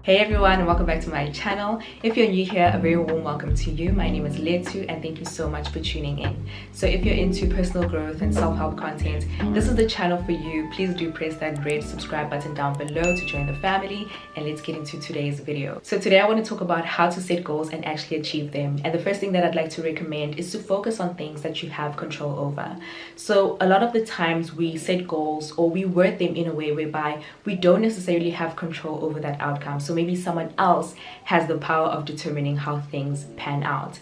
Hey everyone, and welcome back to my channel. If you're new here, a very warm welcome to you. My name is Lethu and thank you so much for tuning in. So if you're into personal growth and self-help content, this is the channel for you. Please do press that red subscribe button down below to join the family, and let's get into today's video. So today I want to talk about how to set goals and actually achieve them. And the first thing that I'd like to recommend is to focus on things that you have control over. So a lot of the times we set goals or we word them in a way whereby we don't necessarily have control over that outcome. So maybe someone else has the power of determining how things pan out.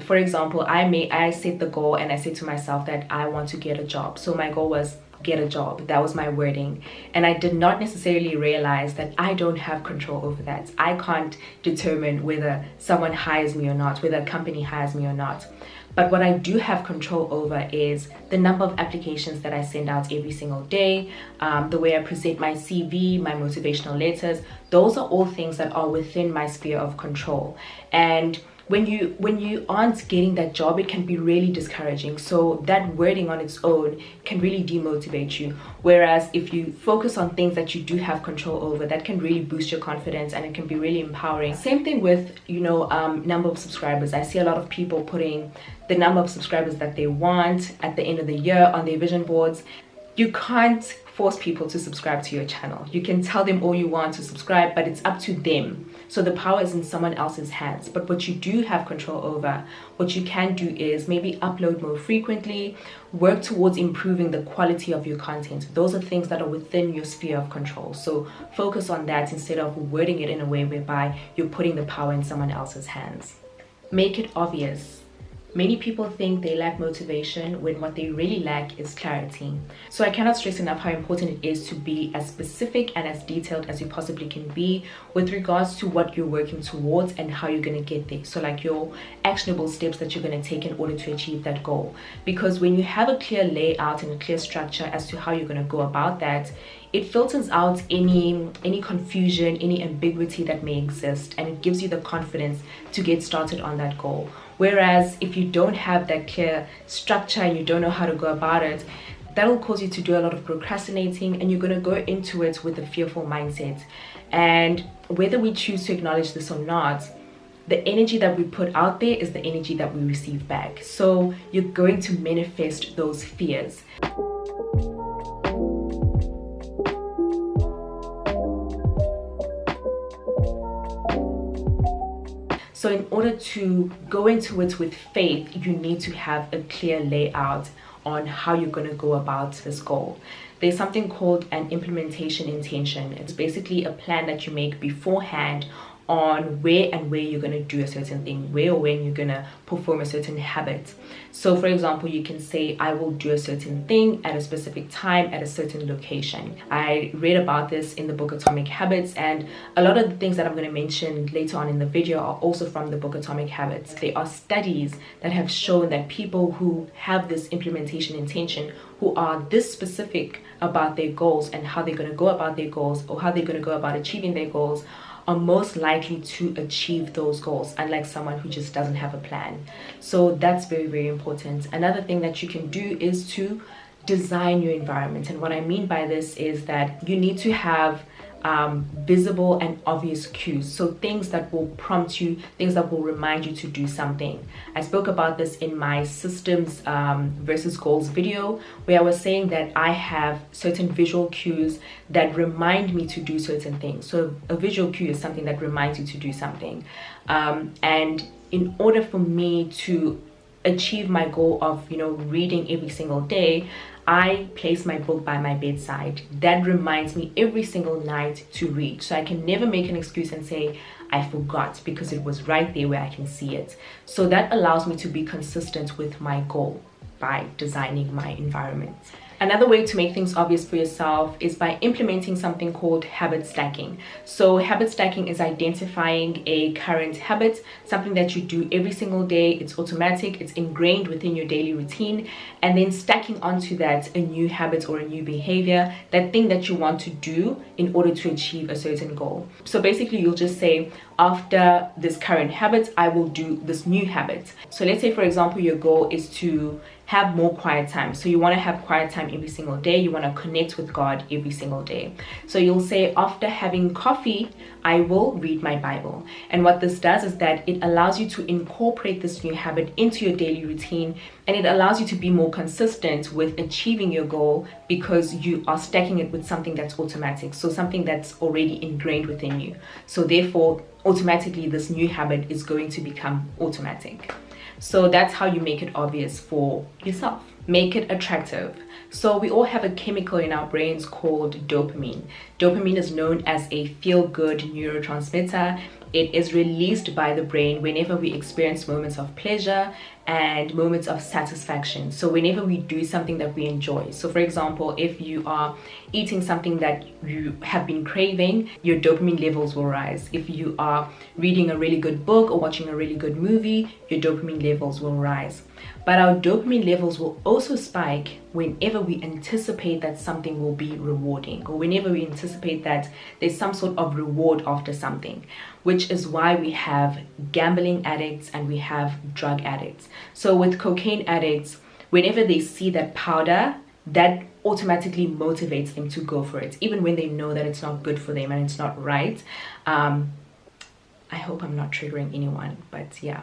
For example, I set the goal and I said to myself that I want to get a job. So my goal was get a job. That was my wording, and I did not necessarily realize that I don't have control over that. I can't determine whether someone hires me or not, whether a company hires me or not. But what I do have control over is the number of applications that I send out every single day, the way I present my CV, my motivational letters. Those are all things that are within my sphere of control. And when you aren't getting that job, it can be really discouraging. So that wording on its own can really demotivate you. Whereas if you focus on things that you do have control over, that can really boost your confidence and it can be really empowering. Same thing with, number of subscribers. I see a lot of people putting the number of subscribers that they want at the end of the year on their vision boards. You can't force people to subscribe to your channel. You can tell them all you want to subscribe, but it's up to them. So the power is in someone else's hands. But what you do have control over, what you can do is maybe upload more frequently, work towards improving the quality of your content. Those are things that are within your sphere of control. So focus on that instead of wording it in a way whereby you're putting the power in someone else's hands. Make it obvious. Many people think they lack motivation when what they really lack is clarity. So I cannot stress enough how important it is to be as specific and as detailed as you possibly can be with regards to what you're working towards and how you're going to get there. So like your actionable steps that you're going to take in order to achieve that goal. Because when you have a clear layout and a clear structure as to how you're going to go about that, it filters out any confusion, any ambiguity that may exist, and it gives you the confidence to get started on that goal. Whereas if you don't have that clear structure and you don't know how to go about it, that will cause you to do a lot of procrastinating, and you're going to go into it with a fearful mindset. And whether we choose to acknowledge this or not, the energy that we put out there is the energy that we receive back. So you're going to manifest those fears. So in order to go into it with faith, you need to have a clear layout on how you're going to go about this goal. There's something called an implementation intention. It's basically a plan that you make beforehand on where you're going to do a certain thing, where or when you're going to perform a certain habit. So for example, you can say, I will do a certain thing at a specific time at a certain location. I read about this in the book Atomic Habits, and a lot of the things that I'm going to mention later on in the video are also from the book Atomic Habits. There are studies that have shown that people who have this implementation intention, who are this specific about their goals and how they're going to go about their goals, or how they're going to go about achieving their goals, are most likely to achieve those goals, unlike someone who just doesn't have a plan. So that's very, very important. Another thing that you can do is to design your environment. And what I mean by this is that you need to have visible and obvious cues. So things that will prompt you, things that will remind you to do something. I spoke about this in my systems versus goals video, where I was saying that I have certain visual cues that remind me to do certain things. So a visual cue is something that reminds you to do something. And in order for me to achieve my goal of reading every single day, I place my book by my bedside. That reminds me every single night to read. So I can never make an excuse and say I forgot, because it was right there where I can see it. So that allows me to be consistent with my goal by designing my environment. Another way to make things obvious for yourself is by implementing something called habit stacking. So habit stacking is identifying a current habit, something that you do every single day. It's automatic, it's ingrained within your daily routine, and then stacking onto that a new habit or a new behavior, that thing that you want to do in order to achieve a certain goal. So basically you'll just say, after this current habit, I will do this new habit. So let's say, for example, your goal is to have more quiet time. So you want to have quiet time every single day. You want to connect with God every single day. So you'll say, after having coffee, I will read my Bible. And what this does is that it allows you to incorporate this new habit into your daily routine, and it allows you to be more consistent with achieving your goal because you are stacking it with something that's automatic. So something that's already ingrained within you. So therefore, automatically, this new habit is going to become automatic. So that's how you make it obvious for yourself. Make it attractive. So we all have a chemical in our brains called dopamine. Dopamine is known as a feel-good neurotransmitter. It is released by the brain whenever we experience moments of pleasure and moments of satisfaction. So whenever we do something that we enjoy. So for example, if you are eating something that you have been craving, your dopamine levels will rise. If you are reading a really good book or watching a really good movie, your dopamine levels will rise. But our dopamine levels will also spike whenever we anticipate that something will be rewarding, or whenever we anticipate that there's some sort of reward after something, which is why we have gambling addicts and we have drug addicts. So with cocaine addicts, whenever they see that powder, that automatically motivates them to go for it, even when they know that it's not good for them and it's not right. I hope I'm not triggering anyone, but yeah.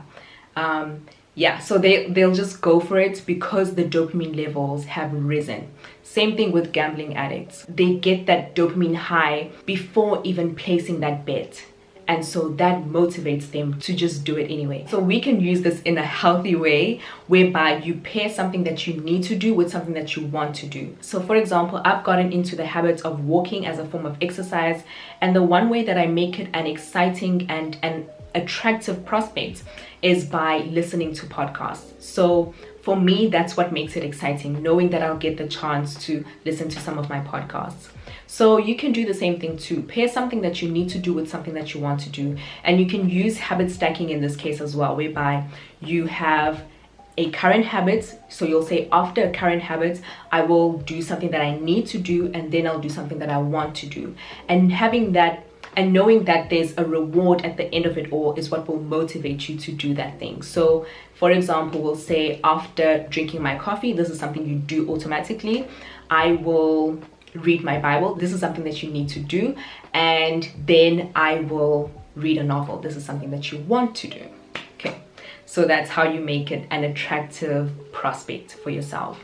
So they'll just go for it because the dopamine levels have risen. Same thing with gambling addicts. They get that dopamine high before even placing that bet. And so that motivates them to just do it anyway. So we can use this in a healthy way, whereby you pair something that you need to do with something that you want to do. So for example, I've gotten into the habit of walking as a form of exercise. And the one way that I make it an exciting and an attractive prospect is by listening to podcasts. So for me, that's what makes it exciting, knowing that I'll get the chance to listen to some of my podcasts. So you can do the same thing too. Pair something that you need to do with something that you want to do. And you can use habit stacking in this case as well, whereby you have a current habit. So you'll say, after a current habit, I will do something that I need to do, and then I'll do something that I want to do. And having that and knowing that there's a reward at the end of it all is what will motivate you to do that thing. So for example, we'll say, after drinking my coffee, this is something you do automatically, I will read my Bible. This is something that you need to do. And then I will read a novel. This is something that you want to do. Okay, so that's how you make it an attractive prospect for yourself.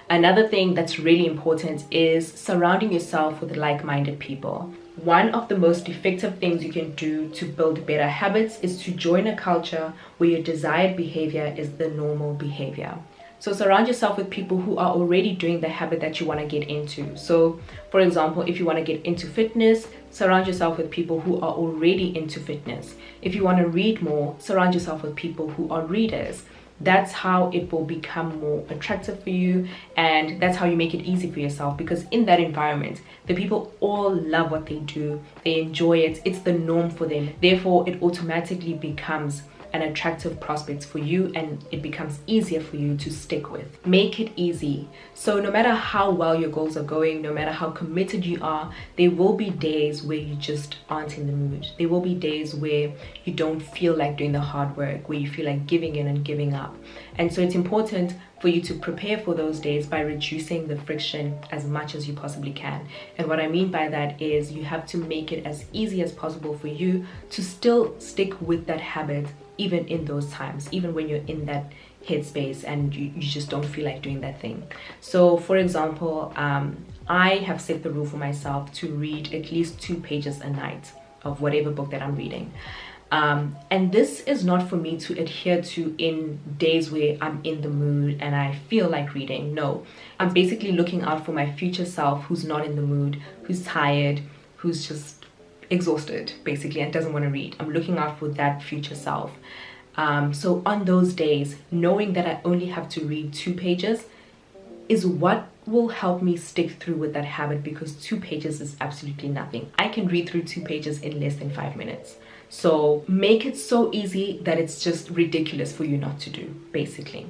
Another thing that's really important is surrounding yourself with like-minded people. One of the most effective things you can do to build better habits is to join a culture where your desired behavior is the normal behavior. So surround yourself with people who are already doing the habit that you want to get into. So for example, if you want to get into fitness, surround yourself with people who are already into fitness. If you want to read more, surround yourself with people who are readers. That's how it will become more attractive for you, and that's how you make it easy for yourself, because in that environment, the people all love what they do, they enjoy it, it's the norm for them. Therefore, it automatically becomes an attractive prospect for you, and it becomes easier for you to stick with. Make it easy. So no matter how well your goals are going, no matter how committed you are, there will be days where you just aren't in the mood. There will be days where you don't feel like doing the hard work, where you feel like giving in and giving up. And so it's important for you to prepare for those days by reducing the friction as much as you possibly can. And what I mean by that is you have to make it as easy as possible for you to still stick with that habit, even in those times, even when you're in that headspace and you just don't feel like doing that thing. So for example, I have set the rule for myself to read at least 2 pages a night of whatever book that I'm reading. And this is not for me to adhere to in days where I'm in the mood and I feel like reading. No, I'm basically looking out for my future self who's not in the mood, who's tired, who's just exhausted basically and doesn't want to read. I'm looking out for that future self. So on those days, knowing that I only have to read 2 pages is what will help me stick through with that habit, because 2 pages is absolutely nothing. I can read through 2 pages in less than 5 minutes. So make it so easy that it's just ridiculous for you not to do, basically.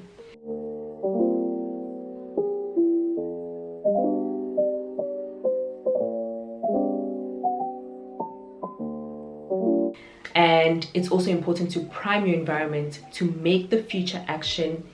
And it's also important to prime your environment to make the future action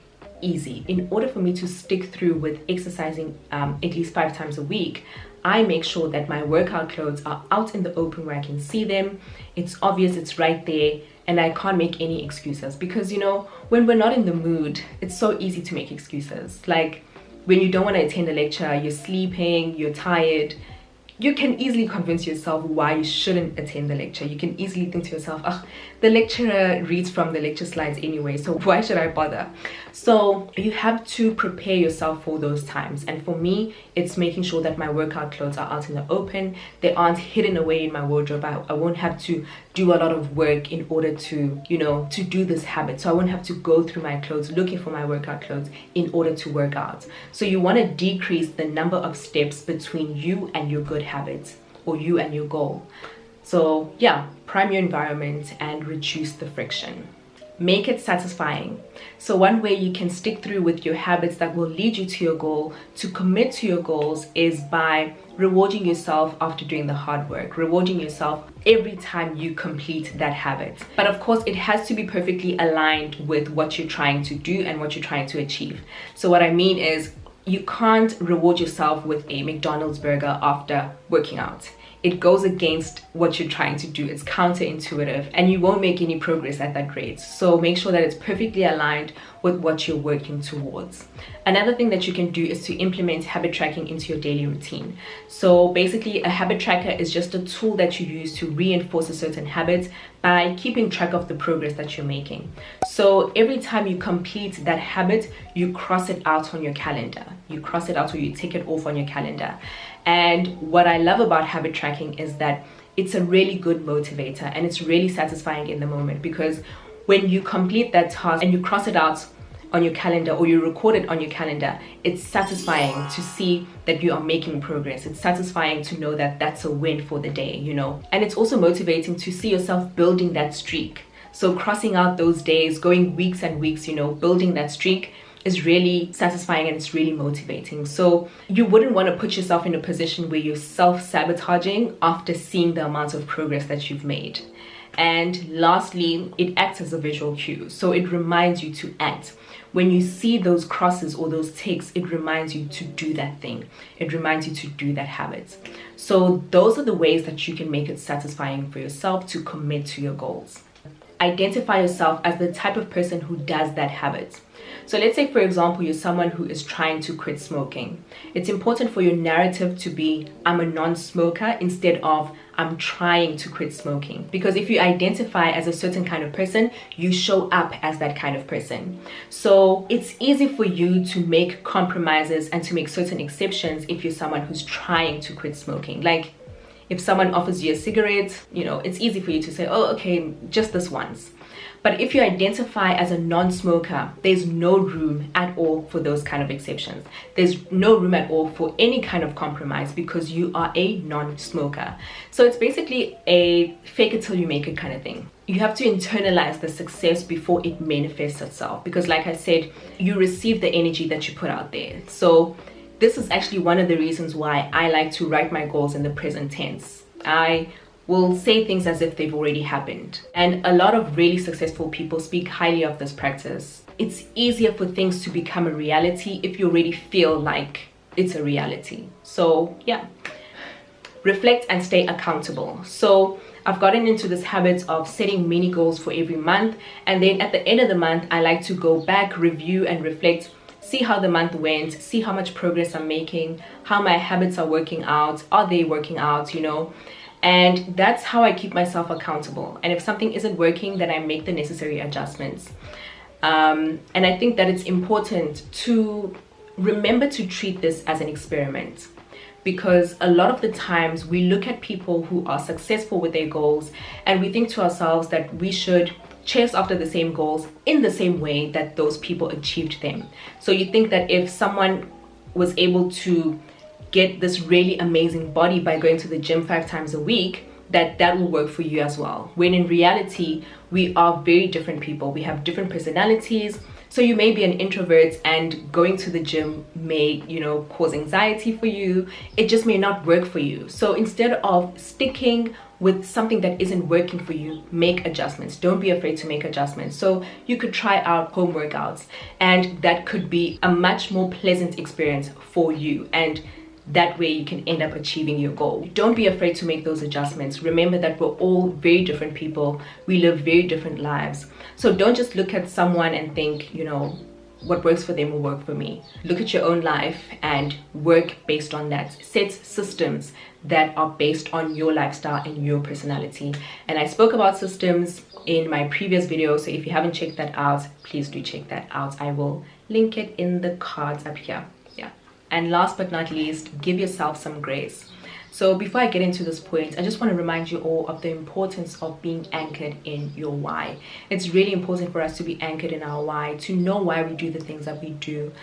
easy. In order for me to stick through with exercising at least 5 times a week, I make sure that my workout clothes are out in the open where I can see them. It's obvious, it's right there, and I can't make any excuses, because you know, when we're not in the mood, it's so easy to make excuses. Like when you don't want to attend a lecture, you're sleeping, you're tired, you can easily convince yourself why you shouldn't attend the lecture. You can easily think to yourself, oh, the lecturer reads from the lecture slides anyway, so why should I bother? So you have to prepare yourself for those times. And for me, it's making sure that my workout clothes are out in the open. They aren't hidden away in my wardrobe. I won't have to do a lot of work in order to, you know, to do this habit. So I won't have to go through my clothes looking for my workout clothes in order to work out. So you want to decrease the number of steps between you and your good habits, or you and your goal. So yeah, prime your environment and reduce the friction. Make it satisfying. So one way you can stick through with your habits that will lead you to your goal, to commit to your goals, is by rewarding yourself after doing the hard work, rewarding yourself every time you complete that habit. But of course, it has to be perfectly aligned with what you're trying to do and what you're trying to achieve. So what I mean is, you can't reward yourself with a McDonald's burger after working out. It goes against what you're trying to do. It's counterintuitive, and you won't make any progress at that rate. So make sure that it's perfectly aligned with what you're working towards. Another thing that you can do is to implement habit tracking into your daily routine. So basically, a habit tracker is just a tool that you use to reinforce a certain habit by keeping track of the progress that you're making. So every time you complete that habit, you cross it out on your calendar. You cross it out, or you tick it off on your calendar. And what I love about habit tracking is that it's a really good motivator, and it's really satisfying in the moment, because when you complete that task and you cross it out on your calendar, or you record it on your calendar, it's satisfying to see that you are making progress. It's satisfying to know that that's a win for the day, you know. And it's also motivating to see yourself building that streak. So crossing out those days, going weeks and weeks, you know, building that streak is really satisfying, and it's really motivating. So you wouldn't want to put yourself in a position where you're self-sabotaging after seeing the amount of progress that you've made. And lastly, it acts as a visual cue. So it reminds you to act. When you see those crosses or those ticks, it reminds you to do that thing. It reminds you to do that habit. So those are the ways that you can make it satisfying for yourself to commit to your goals. Identify yourself as the type of person who does that habit. So let's say, for example, you're someone who is trying to quit smoking. It's important for your narrative to be, I'm a non-smoker, instead of I'm trying to quit smoking. Because if you identify as a certain kind of person, you show up as that kind of person. So it's easy for you to make compromises and to make certain exceptions if you're someone who's trying to quit smoking. Like if someone offers you a cigarette, you know, it's easy for you to say, oh, okay, just this once. But if you identify as a non-smoker, there's no room at all for those kind of exceptions. There's no room at all for any kind of compromise, because you are a non-smoker. So it's basically a fake it till you make it kind of thing. You have to internalize the success before it manifests itself, because like I said, you receive the energy that you put out there. So this is actually one of the reasons why I like to write my goals in the present tense. I will say things as if they've already happened. And a lot of really successful people speak highly of this practice. It's easier for things to become a reality if you already feel like it's a reality. So yeah, reflect and stay accountable. So I've gotten into this habit of setting mini goals for every month, and then at the end of the month, I like to go back, review and reflect, see how the month went, see how much progress I'm making, how my habits are working out, are they working out, you know. And that's how I keep myself accountable. And if something isn't working, then I make the necessary adjustments. And I think that it's important to remember to treat this as an experiment, because a lot of the times we look at people who are successful with their goals and we think to ourselves that we should chase after the same goals in the same way that those people achieved them. So you think that if someone was able to get this really amazing body by going to the gym 5 times a week, that will work for you as well. When in reality, we are very different people. We have different personalities. So you may be an introvert and going to the gym may, you know, cause anxiety for you. It just may not work for you. So instead of sticking with something that isn't working for you, make adjustments. Don't be afraid to make adjustments. So you could try out home workouts, and that could be a much more pleasant experience for you, and that way you can end up achieving your goal. Don't be afraid to make those adjustments. Remember that we're all very different people. We live very different lives. So don't just look at someone and think, what works for them will work for me. Look at your own life and work based on that. Set systems that are based on your lifestyle and your personality. And I spoke about systems in my previous video, so if you haven't checked that out, please do check that out. I will link it in the cards up here. Yeah. And last but not least, give yourself some grace. So before I get into this point, I just want to remind you all of the importance of being anchored in your why. It's really important for us to be anchored in our why, to know why we do the things that we do,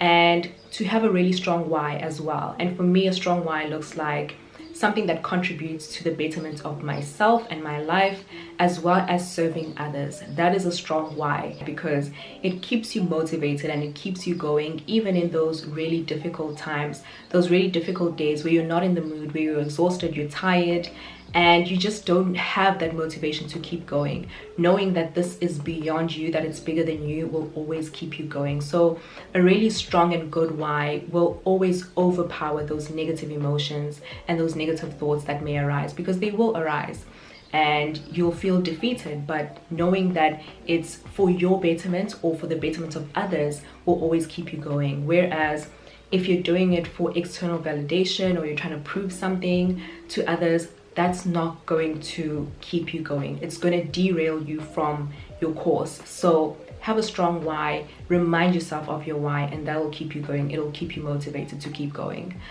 and to have a really strong why as well. And for me, a strong why looks like something that contributes to the betterment of myself and my life, as well as serving others. That is a strong why, because it keeps you motivated and it keeps you going even in those really difficult times, those really difficult days where you're not in the mood, where you're exhausted, you're tired, and you just don't have that motivation to keep going. Knowing that this is beyond you, that it's bigger than you, will always keep you going. So a really strong and good why will always overpower those negative emotions and those negative thoughts that may arise, because they will arise and you'll feel defeated. But knowing that it's for your betterment or for the betterment of others will always keep you going. Whereas if you're doing it for external validation, or you're trying to prove something to others, that's not going to keep you going. It's going to derail you from your course. So have a strong why, remind yourself of your why, and that will keep you going. It'll keep you motivated to keep going.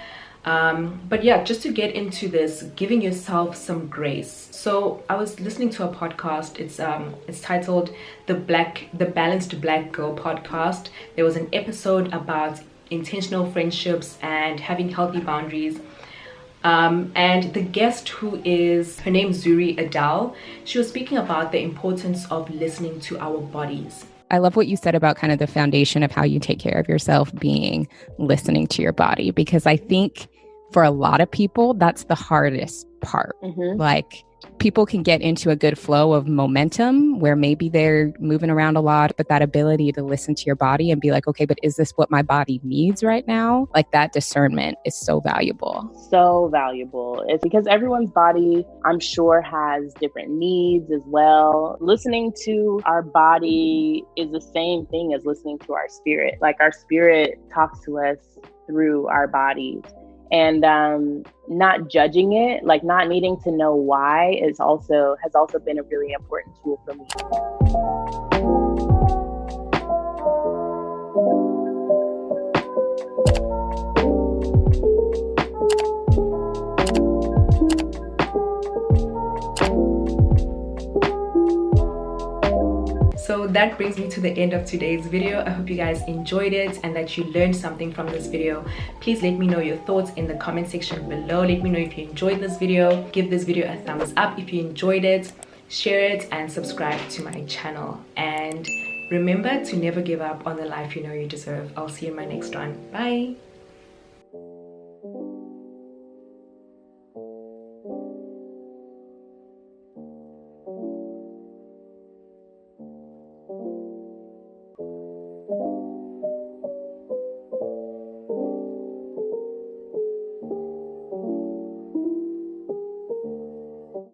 But yeah, just to get into this, giving yourself some grace. So I was listening to a podcast. It's titled the Balanced Black Girl podcast. There was an episode about intentional friendships and having healthy boundaries. And the guest, her name's Zuri Adal, she was speaking about the importance of listening to our bodies. I love what you said about kind of the foundation of how you take care of yourself being listening to your body, because I think for a lot of people, that's the hardest part. Mm-hmm. Like, people can get into a good flow of momentum where maybe they're moving around a lot, but that ability to listen to your body and be like, okay, but is this what my body needs right now? Like, that discernment is so valuable. So valuable. It's because everyone's body, I'm sure, has different needs as well. Listening to our body is the same thing as listening to our spirit. Like, our spirit talks to us through our bodies. And not judging it, like not needing to know why, has also been a really important tool for me. So that brings me to the end of today's video. I hope you guys enjoyed it and that you learned something from this video. Please let me know your thoughts in the comment section below. Let me know if you enjoyed this video. Give this video a thumbs up if you enjoyed it. Share it and subscribe to my channel. And remember to never give up on the life you know you deserve. I'll see you in my next one. Bye.